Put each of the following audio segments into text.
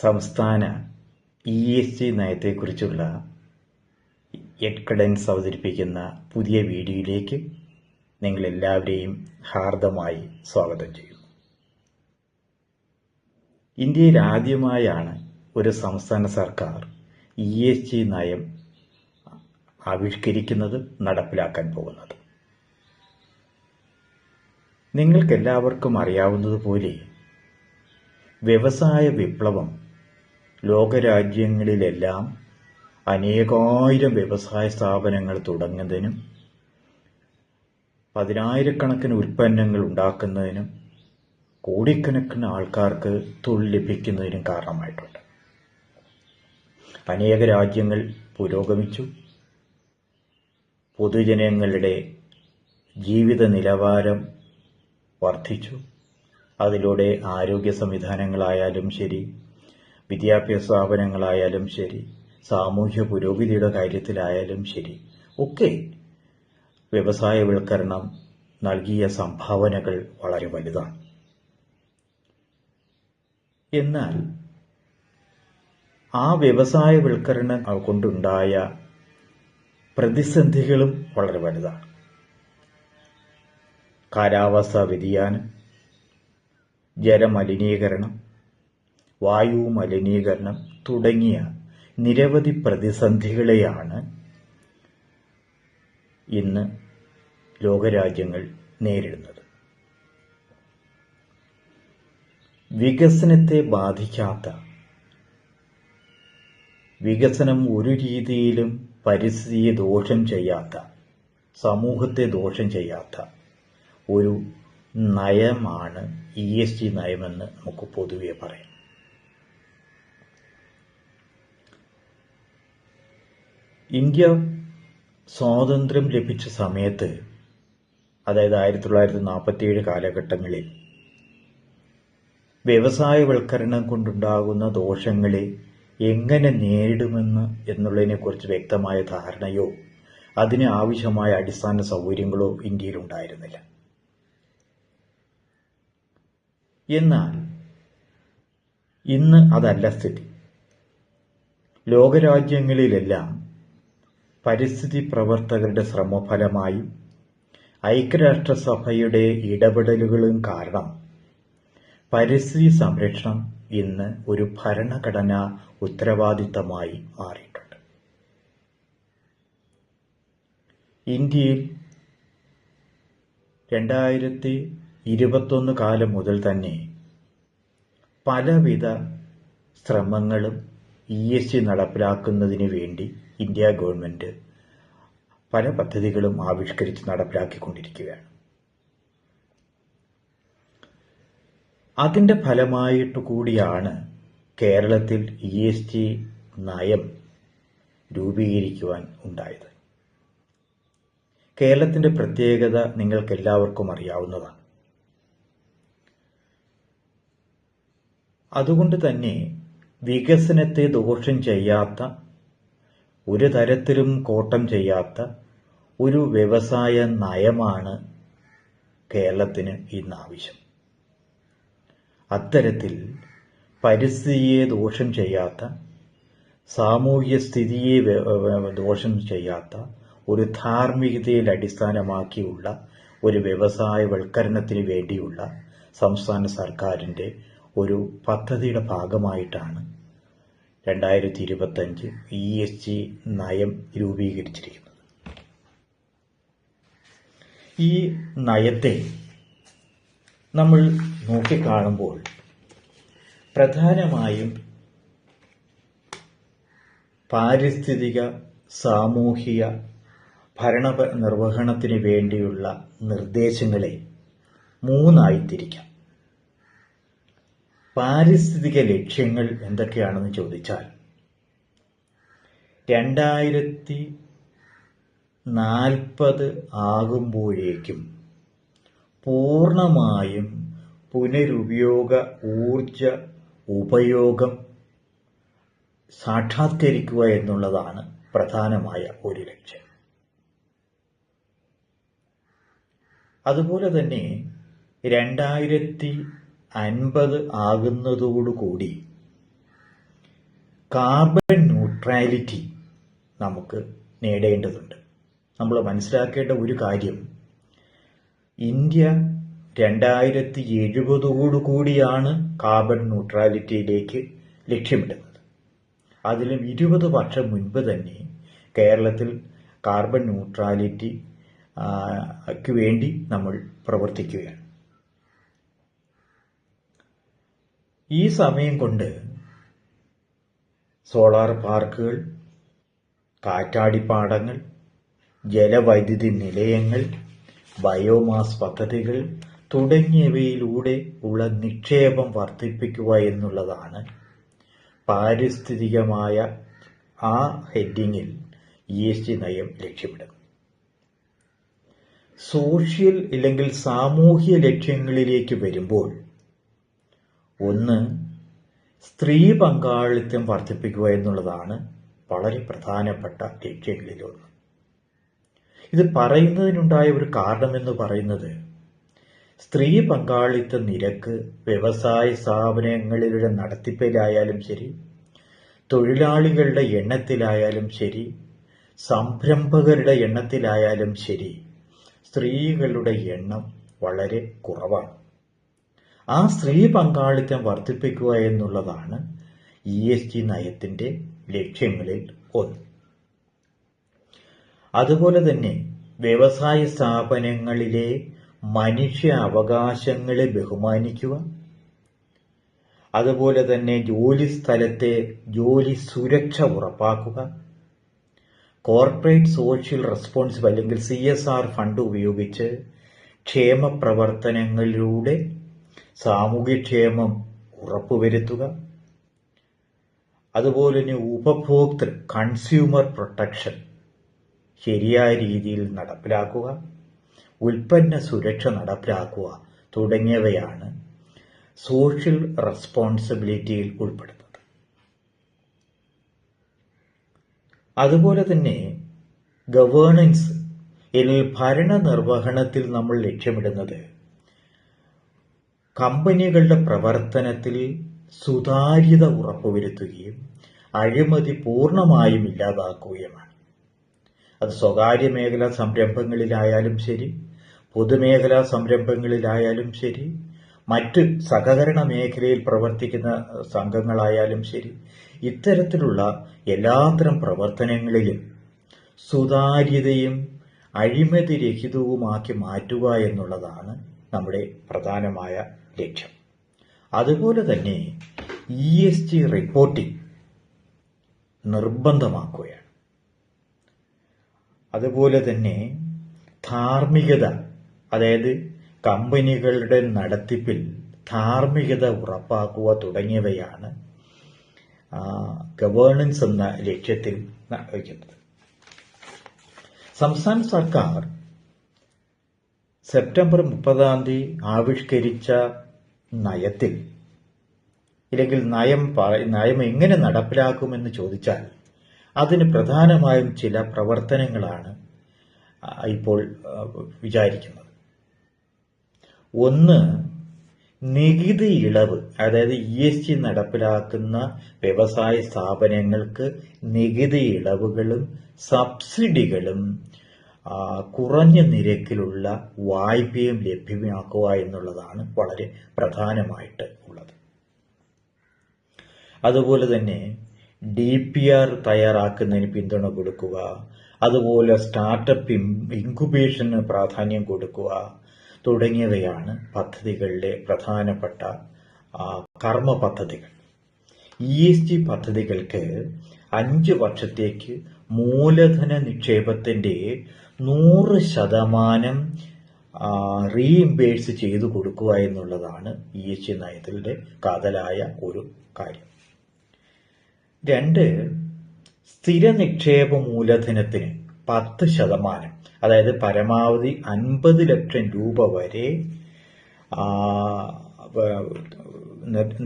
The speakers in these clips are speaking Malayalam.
സംസ്ഥാന ESG നയത്തെക്കുറിച്ചുള്ള എഡ്കഡൻസ് അവതരിപ്പിക്കുന്ന പുതിയ വീഡിയോയിലേക്ക് നിങ്ങളെല്ലാവരെയും ഹാർദമായി സ്വാഗതം ചെയ്യുന്നു. ഇന്ത്യയിൽ ആദ്യമായാണ് ഒരു സംസ്ഥാന സർക്കാർ ESG നയം ആവിഷ്കരിക്കുന്നത്, നടപ്പിലാക്കാൻ പോകുന്നത്. നിങ്ങൾക്കെല്ലാവർക്കും അറിയാവുന്നതുപോലെ വ്യവസായ വിപ്ലവം ലോകരാജ്യങ്ങളിലെല്ലാം അനേകായിരം വ്യവസായ സ്ഥാപനങ്ങൾ തുടങ്ങുന്നതിനും പതിനായിരക്കണക്കിന് ഉൽപ്പന്നങ്ങൾ ഉണ്ടാക്കുന്നതിനും കോടിക്കണക്കിന് ആൾക്കാർക്ക് തൊഴിൽ ലഭിക്കുന്നതിനും കാരണമായിട്ടുണ്ട്. അനേക രാജ്യങ്ങൾ പുരോഗമിച്ചു. പൊതുജനങ്ങളുടെ ജീവിത നിലവാരം വർദ്ധിച്ചു. അതിലൂടെ ആരോഗ്യ സംവിധാനങ്ങളായാലും ശരി, വിദ്യാഭ്യാസ സ്ഥാപനങ്ങളായാലും ശരി, സാമൂഹ്യ പുരോഗതിയുടെ കാര്യത്തിലായാലും ശരി, ഒക്കെ വ്യവസായവൽക്കരണം നൽകിയ സംഭാവനകൾ വളരെ വലുതാണ്. എന്നാൽ ആ വ്യവസായവൽക്കരണം കൊണ്ടുണ്ടായ പ്രതിസന്ധികളും വളരെ വലുതാണ്. കാലാവസ്ഥാ വ്യതിയാനം, ജലമലിനീകരണം, വായു മലിനീകരണം തുടങ്ങിയ നിരവധി പ്രതിസന്ധികളെയാണ് ഇന്ന് ലോകരാജ്യങ്ങൾ നേരിടുന്നത്. വികസനത്തെ ബാധിക്കാത്ത, വികസനം ഒരു രീതിയിലും പരിസ്ഥിതിയെ ദോഷം ചെയ്യാത്ത, സമൂഹത്തെ ദോഷം ചെയ്യാത്ത ഒരു നയമാണ് ESG നയമെന്ന് നമുക്ക് പൊതുവെ പറയാം. ഇന്ത്യ സ്വാതന്ത്ര്യം ലഭിച്ച സമയത്ത്, അതായത് 1947 കാലഘട്ടങ്ങളിൽ വ്യവസായവൽക്കരണം കൊണ്ടുണ്ടാകുന്ന ദോഷങ്ങളെ എങ്ങനെ നേരിടുമെന്ന് എന്നുള്ളതിനെക്കുറിച്ച് വ്യക്തമായ ധാരണയോ അതിന് ആവശ്യമായ അടിസ്ഥാന സൗകര്യങ്ങളോ ഇന്ത്യയിൽ ഉണ്ടായിരുന്നില്ല. എന്നാൽ ഇന്ന് അതല്ല സ്ഥിതി. ലോകരാജ്യങ്ങളിലെല്ലാം പരിസ്ഥിതി പ്രവർത്തകരുടെ ശ്രമഫലമായും ഐക്യരാഷ്ട്രസഭയുടെ ഇടപെടലുകളും കാരണം പരിസ്ഥിതി സംരക്ഷണം ഇന്ന് ഒരു ഭരണഘടനാ ഉത്തരവാദിത്തമായി മാറിയിട്ടുണ്ട്. ഇന്ത്യയിൽ 2021 കാലം മുതൽ തന്നെ പലവിധ ശ്രമങ്ങളും ESG നടപ്പിലാക്കുന്നതിന് വേണ്ടി ഇന്ത്യ ഗവൺമെന്റ് പല പദ്ധതികളും ആവിഷ്കരിച്ച് നടപ്പിലാക്കിക്കൊണ്ടിരിക്കുകയാണ്. അതിന്റെ ഫലമായിട്ട് കൂടിയാണ് കേരളത്തിൽ ESG നയം രൂപീകരിക്കുവാൻ ഉണ്ടായത്. കേരളത്തിന്റെ പ്രത്യേകത നിങ്ങൾക്കെല്ലാവർക്കും അറിയാവുന്നതാണ്. അതുകൊണ്ട് തന്നെ വികസനത്തെ ദോഷം ചെയ്യാത്ത, ഒരു തരത്തിലും കോട്ടം ചെയ്യാത്ത ഒരു വ്യവസായ നയമാണ് കേരളത്തിന് ഇന്ന് ആവശ്യം. അത്തരത്തിൽ പരിസ്ഥിതിയെ ദോഷം ചെയ്യാത്ത, സാമൂഹ്യ സ്ഥിതിയെ ദോഷം ചെയ്യാത്ത, ഒരു ധാർമ്മികതയിൽ അടിസ്ഥാനമാക്കിയുള്ള ഒരു വ്യവസായവൽക്കരണത്തിന് വേണ്ടിയുള്ള സംസ്ഥാന സർക്കാരിൻ്റെ ഒരു പദ്ധതിയുടെ ഭാഗമായിട്ടാണ് 2025 ESG നയം രൂപീകരിച്ചിരിക്കുന്നത്. ഈ നയത്തെ നമ്മൾ നോക്കിക്കാണുമ്പോൾ പ്രധാനമായും പാരിസ്ഥിതിക, സാമൂഹിക ഭരണ നിർവഹണത്തിന് വേണ്ടിയുള്ള നിർദ്ദേശങ്ങളെ മൂന്നായി തിരിക്കാം. പാരിസ്ഥിതിക ലക്ഷ്യങ്ങൾ എന്തൊക്കെയാണെന്ന് ചോദിച്ചാൽ, 2040 ആകുമ്പോഴേക്കും പൂർണ്ണമായും പുനരുപയോഗ ഊർജ ഉപയോഗം സാക്ഷാത്കരിക്കുക എന്നുള്ളതാണ് പ്രധാനമായ ഒരു ലക്ഷ്യം. അതുപോലെ തന്നെ 2050 ആകുന്നതോടുകൂടി കാർബൺ ന്യൂട്രാലിറ്റി നമുക്ക് നേടേണ്ടതുണ്ട്. നമ്മൾ മനസ്സിലാക്കേണ്ട ഒരു കാര്യം, ഇന്ത്യ 2070 കാർബൺ ന്യൂട്രാലിറ്റിയിലേക്ക് ലക്ഷ്യമിടുന്നത്. അതിലും 20 വർഷം മുൻപ് തന്നെ കേരളത്തിൽ കാർബൺ ന്യൂട്രാലിറ്റിക്ക് വേണ്ടി നമ്മൾ പ്രവർത്തിക്കുകയാണ്. ഈ സമയം കൊണ്ട് സോളാർ പാർക്കുകൾ, കാറ്റാടിപ്പാടങ്ങൾ, ജലവൈദ്യുതി നിലയങ്ങൾ, ബയോമാസ് പദ്ധതികൾ തുടങ്ങിയവയിലൂടെ ഉള്ള നിക്ഷേപം വർദ്ധിപ്പിക്കുക എന്നുള്ളതാണ് പാരിസ്ഥിതികമായ ആ ഹെഡിങ്ങിൽ ESG നയം ലക്ഷ്യമിടുന്നത്. സോഷ്യൽ അല്ലെങ്കിൽ സാമൂഹ്യ ലക്ഷ്യങ്ങളിലേക്ക് വരുമ്പോൾ, ഒന്ന്, സ്ത്രീ പങ്കാളിത്തം വർദ്ധിപ്പിക്കുക എന്നുള്ളതാണ് വളരെ പ്രധാനപ്പെട്ട ലക്ഷ്യങ്ങളിലൊന്ന്. ഇത് പറയുന്നതിനുണ്ടായ ഒരു കാരണമെന്ന് പറയുന്നത്, സ്ത്രീ പങ്കാളിത്ത നിരക്ക് വ്യവസായ സ്ഥാപനങ്ങളിലെ നടത്തിപ്പിലായാലും ശരി, തൊഴിലാളികളുടെ എണ്ണത്തിലായാലും ശരി, സംരംഭകരുടെ എണ്ണത്തിലായാലും ശരി, സ്ത്രീകളുടെ എണ്ണം വളരെ കുറവാണ്. ആ സ്ത്രീ പങ്കാളിത്തം വർദ്ധിപ്പിക്കുക എന്നുള്ളതാണ് ESG നയത്തിന്റെ ലക്ഷ്യങ്ങളിൽ ഒന്ന്. അതുപോലെ തന്നെ വ്യവസായ സ്ഥാപനങ്ങളിലെ മനുഷ്യ അവകാശങ്ങളെ ബഹുമാനിക്കുക, അതുപോലെ തന്നെ ജോലി സ്ഥലത്തെ ജോലി സുരക്ഷ ഉറപ്പാക്കുക, കോർപ്പറേറ്റ് സോഷ്യൽ റെസ്പോൺസിബിൾ അല്ലെങ്കിൽ CSR ഫണ്ട് ഉപയോഗിച്ച് ക്ഷേമ പ്രവർത്തനങ്ങളിലൂടെ സാമൂഹ്യക്ഷേമം ഉറപ്പുവരുത്തുക, അതുപോലെ തന്നെ ഉപഭോക്തൃ കൺസ്യൂമർ പ്രൊട്ടക്ഷൻ ശരിയായ രീതിയിൽ നടപ്പിലാക്കുക, ഉൽപ്പന്ന സുരക്ഷ നടപ്പിലാക്കുക തുടങ്ങിയവയാണ് സോഷ്യൽ റെസ്പോൺസിബിലിറ്റിയിൽ ഉൾപ്പെടുന്നത്. അതുപോലെ തന്നെ ഗവേണൻസ് അല്ലെങ്കിൽ ഭരണനിർവഹണത്തിൽ നമ്മൾ ലക്ഷ്യമിടുന്നത് കമ്പനികളുടെ പ്രവർത്തനത്തിൽ സുതാര്യത ഉറപ്പുവരുത്തുകയും അഴിമതി പൂർണ്ണമായും ഇല്ലാതാക്കുകയുമാണ്. അത് സ്വകാര്യ മേഖലാ സംരംഭങ്ങളിലായാലും ശരി, പൊതുമേഖലാ സംരംഭങ്ങളിലായാലും ശരി, മറ്റ് സഹകരണ മേഖലയിൽ പ്രവർത്തിക്കുന്ന സംഘങ്ങളായാലും ശരി, ഇത്തരത്തിലുള്ള എല്ലാത്തരം പ്രവർത്തനങ്ങളിലും സുതാര്യതയും അഴിമതി രഹിതവുമാക്കി മാറ്റുക എന്നുള്ളതാണ് നമ്മുടെ പ്രധാനമായ ലക്ഷ്യം. അതുപോലെ തന്നെ ESG റിപ്പോർട്ടിംഗ് നിർബന്ധമാക്കുകയാണ്. അതുപോലെ തന്നെ ധാർമ്മികത, അതായത് കമ്പനികളുടെ നടത്തിപ്പിൽ ധാർമ്മികത ഉറപ്പാക്കുക തുടങ്ങിയവയാണ് ഗവേണൻസ് എന്ന ലക്ഷ്യത്തിൽ വയ്ക്കുന്നത്. സംസ്ഥാന സർക്കാർ സെപ്റ്റംബർ 30 ആവിഷ്കരിച്ച നയത്തിൽ, ഇല്ലെങ്കിൽ നയം എങ്ങനെ നടപ്പിലാക്കുമെന്ന് ചോദിച്ചാൽ അതിന് പ്രധാനമായും ചില പ്രവർത്തനങ്ങളാണ് ഇപ്പോൾ വിചാരിക്കുന്നത്. ഒന്ന്, നികുതി ഇളവ്, അതായത് ESG നടപ്പിലാക്കുന്ന വ്യവസായ സ്ഥാപനങ്ങൾക്ക് നികുതി ഇളവുകളും സബ്സിഡികളും കുറഞ്ഞ നിരക്കിലുള്ള വായ്പയും ലഭ്യമാക്കുക എന്നുള്ളതാണ് വളരെ പ്രധാനമായിട്ട് ഉള്ളത്. അതുപോലെ തന്നെ DPR തയ്യാറാക്കുന്നതിന് പിന്തുണ കൊടുക്കുക, അതുപോലെ സ്റ്റാർട്ടപ്പ് ഇൻക്യുബേഷന് പ്രാധാന്യം കൊടുക്കുക തുടങ്ങിയവയാണ് പദ്ധതികളിലെ പ്രധാനപ്പെട്ട കർമ്മ പദ്ധതികൾ. ESG പദ്ധതികൾക്ക് 5 വർഷത്തേക്ക് മൂലധന നിക്ഷേപത്തിന്റെ 100% റീഇംബേഴ്സ് ചെയ്തു കൊടുക്കുക എന്നുള്ളതാണ് ESG നയത്തിലെ കാതലായ ഒരു കാര്യം. 2, സ്ഥിര നിക്ഷേപ മൂലധനത്തിന് 10%, അതായത് പരമാവധി 50 ലക്ഷം രൂപ വരെ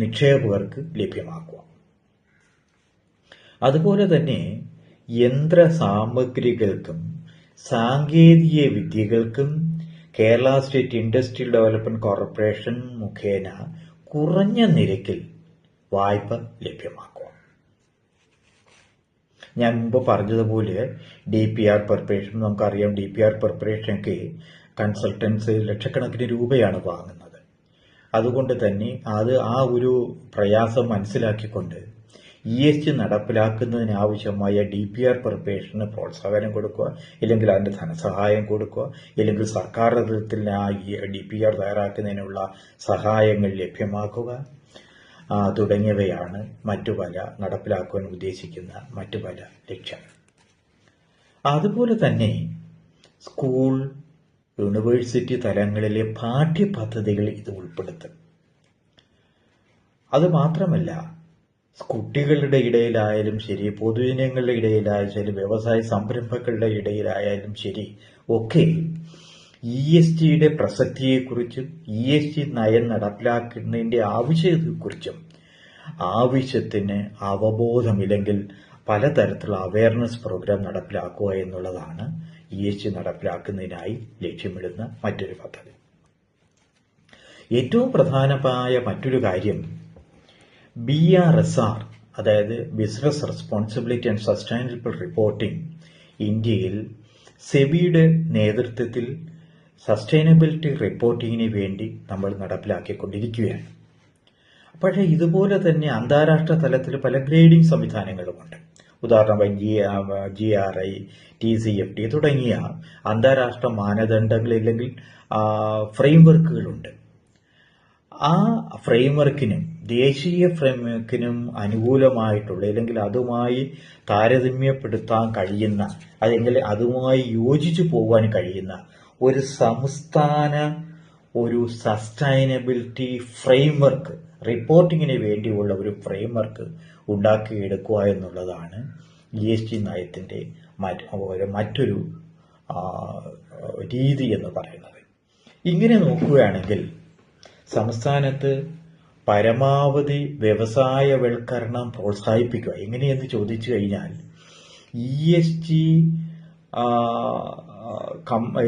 നിക്ഷേപകർക്ക് ലഭ്യമാക്കുക. അതുപോലെ തന്നെ യന്ത്ര സാമഗ്രികൾക്കും സാങ്കേതിക വിദ്യകൾക്കും Kerala state industrial development corporation മുഖേന കുറഞ്ഞ നിരക്കിൽ വായ്പ ലഭ്യമാക്കുക. ഞാൻ മുമ്പ് പറഞ്ഞതുപോലെ DPR പ്രിപ്പറേഷൻ, നമുക്കറിയാം DPR പ്രിപ്പറേഷനൊക്കെ കൺസൾട്ടൻസ് ലക്ഷക്കണക്കിന് രൂപയാണ് വാങ്ങുന്നത്. അതുകൊണ്ട് തന്നെ ആ ഒരു പ്രയാസം മനസ്സിലാക്കിക്കൊണ്ട് ESG നടപ്പിലാക്കുന്നതിനാവശ്യമായ DPR പ്രിപ്പറേഷന് പ്രോത്സാഹനം കൊടുക്കുക, ഇല്ലെങ്കിൽ അതിന്റെ ധനസഹായം കൊടുക്കുക, ഇല്ലെങ്കിൽ സർക്കാർ തലത്തിൽ ആ DPR തയ്യാറാക്കുന്നതിനുള്ള സഹായങ്ങൾ ലഭ്യമാക്കുക തുടങ്ങിയവയാണ് നടപ്പിലാക്കുവാൻ ഉദ്ദേശിക്കുന്ന മറ്റു പല ലക്ഷ്യങ്ങൾ. അതുപോലെ തന്നെ സ്കൂൾ, യൂണിവേഴ്സിറ്റി തലങ്ങളിലെ പാഠ്യപദ്ധതികൾ ഇത് ഉൾപ്പെടുത്തും. അതുമാത്രമല്ല, കുട്ടികളുടെ ഇടയിലായാലും ശരി, പൊതുജനങ്ങളുടെ ഇടയിലായാലും ശരി, വ്യവസായ സംരംഭങ്ങളുടെ ഇടയിലായാലും ശരി, ഒക്കെ ESGയുടെ പ്രസക്തിയെക്കുറിച്ചും ESG നയം നടപ്പിലാക്കുന്നതിന്റെ ആവശ്യത്തെക്കുറിച്ചും ആവശ്യത്തിന് അവബോധം, ഇല്ലെങ്കിൽ പലതരത്തിലുള്ള അവയർനെസ് പ്രോഗ്രാം നടപ്പിലാക്കുക എന്നുള്ളതാണ് ESG നടപ്പിലാക്കുന്നതിനായി ലക്ഷ്യമിടുന്ന മറ്റൊരു പദ്ധതി. ഏറ്റവും പ്രധാനമായ മറ്റൊരു കാര്യം BRSR, അതായത് business responsibility and sustainable reporting, ഇന്ത്യയിൽ സെബിയുടെ നേതൃത്വത്തിൽ സസ്റ്റൈനബിലിറ്റി റിപ്പോർട്ടിങ്ങിന് വേണ്ടി നമ്മൾ നടപ്പിലാക്കിക്കൊണ്ടിരിക്കുകയാണ്. പക്ഷേ ഇതുപോലെ തന്നെ അന്താരാഷ്ട്ര തലത്തിൽ പല ഗ്രേഡിംഗ് സംവിധാനങ്ങളുമുണ്ട്. ഉദാഹരണമായി GRI, TCFD തുടങ്ങിയ അന്താരാഷ്ട്ര മാനദണ്ഡങ്ങൾ, ഇല്ലെങ്കിൽ ഫ്രെയിംവർക്കുകളുണ്ട്. ആ ഫ്രെയിംവർക്കിനും ദേശീയ ഫ്രെയിംവർക്കിനും അനുകൂലമായിട്ടുള്ള, അല്ലെങ്കിൽ അതുമായി താരതമ്യപ്പെടുത്താൻ കഴിയുന്ന, അല്ലെങ്കിൽ അതുമായി യോജിച്ചു പോകാൻ കഴിയുന്ന ഒരു സംസ്ഥാന സസ്റ്റൈനബിലിറ്റി ഫ്രെയിംവർക്ക്, റിപ്പോർട്ടിങ്ങിന് വേണ്ടിയുള്ള ഒരു ഫ്രെയിംവർക്ക് ഉണ്ടാക്കിയെടുക്കുക എന്നുള്ളതാണ് ESG നയത്തിന്റെ മറ്റൊരു രീതി എന്ന് പറയുന്നത്. ഇങ്ങനെ നോക്കുകയാണെങ്കിൽ സംസ്ഥാനത്ത് പരമാവധി വ്യവസായവൽക്കരണം പ്രോത്സാഹിപ്പിക്കുക. എങ്ങനെയെന്ന് ചോദിച്ചു കഴിഞ്ഞാൽ ESG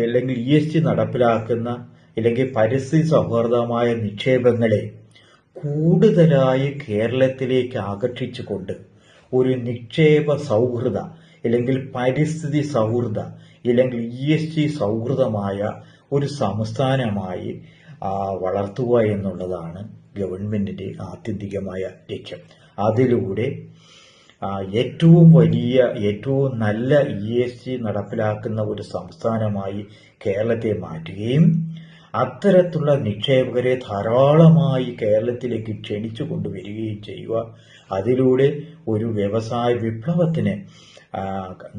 അല്ലെങ്കിൽ ESG നടപ്പിലാക്കുന്ന, അല്ലെങ്കിൽ പരിസ്ഥിതി സൗഹാർദ്ദമായ നിക്ഷേപങ്ങളെ കൂടുതലായി കേരളത്തിലേക്ക് ആകർഷിച്ചുകൊണ്ട് ഒരു നിക്ഷേപ സൗഹൃദ, അല്ലെങ്കിൽ പരിസ്ഥിതി സൗഹൃദ, ഇല്ലെങ്കിൽ ESG സൗഹൃദമായ ഒരു സംസ്ഥാനമായി വളർത്തുക എന്നുള്ളതാണ് ഗവൺമെന്റിന്റെ ആത്യന്തികമായ ലക്ഷ്യം. അതിലൂടെ ഏറ്റവും നല്ല ESG നടപ്പിലാക്കുന്ന ഒരു സംസ്ഥാനമായി കേരളത്തെ മാറ്റുകയും അത്തരത്തിലുള്ള നിക്ഷേപകരെ ധാരാളമായി കേരളത്തിലേക്ക് ക്ഷണിച്ചു കൊണ്ടുവരികയും ചെയ്യുക, അതിലൂടെ ഒരു വ്യവസായ വിപ്ലവത്തിന്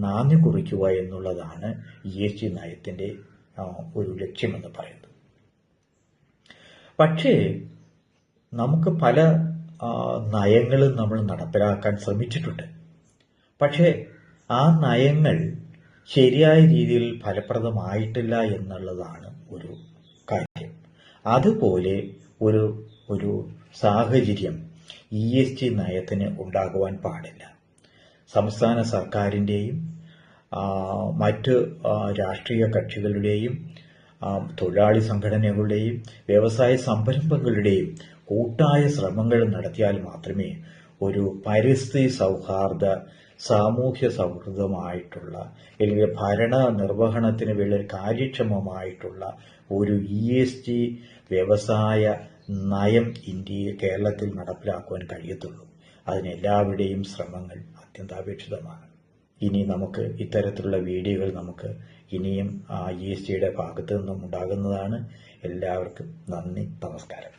നാന്ദി കുറിക്കുക എന്നുള്ളതാണ് ESG നയത്തിന്റെ ഒരു ലക്ഷ്യമെന്ന് പറയുന്നത്. പക്ഷേ നമുക്ക് പല നയങ്ങളും നമ്മൾ നടപ്പിലാക്കാൻ ശ്രമിച്ചിട്ടുണ്ട്. പക്ഷേ ആ നയങ്ങൾ ശരിയായ രീതിയിൽ ഫലപ്രദമായിട്ടില്ല എന്നുള്ളതാണ് ഒരു കാര്യം. അതുപോലെ ഒരു സാഹചര്യം ESG നയത്തിന് ഉണ്ടാകുവാൻ പാടില്ല. സംസ്ഥാന സർക്കാരിൻ്റെയും മറ്റ് രാഷ്ട്രീയ കക്ഷികളുടെയും തൊഴിലാളി സംഘടനകളുടെയും വ്യവസായ സംരംഭങ്ങളുടെയും കൂട്ടായ ശ്രമങ്ങൾ നടത്തിയാൽ മാത്രമേ ഒരു പരിസ്ഥിതി സൗഹാർദ്ദ, സാമൂഹ്യ സൗഹൃദമായിട്ടുള്ള, അല്ലെങ്കിൽ ഭരണ നിർവഹണത്തിന് വേണ്ടി കാര്യക്ഷമമായിട്ടുള്ള ഒരു ESG വ്യവസായ നയം കേരളത്തിൽ നടപ്പിലാക്കുവാൻ കഴിയത്തുള്ളൂ. അതിന് എല്ലാവരുടെയും ശ്രമങ്ങൾ അത്യന്താപേക്ഷിതമാണ്. ഇനി നമുക്ക് ഇത്തരത്തിലുള്ള വീഡിയോകൾ ഇനിയും ESGയുടെ ഭാഗത്തു നിന്നും ഉണ്ടാകുന്നതാണ്. എല്ലാവർക്കും നന്ദി, നമസ്കാരം.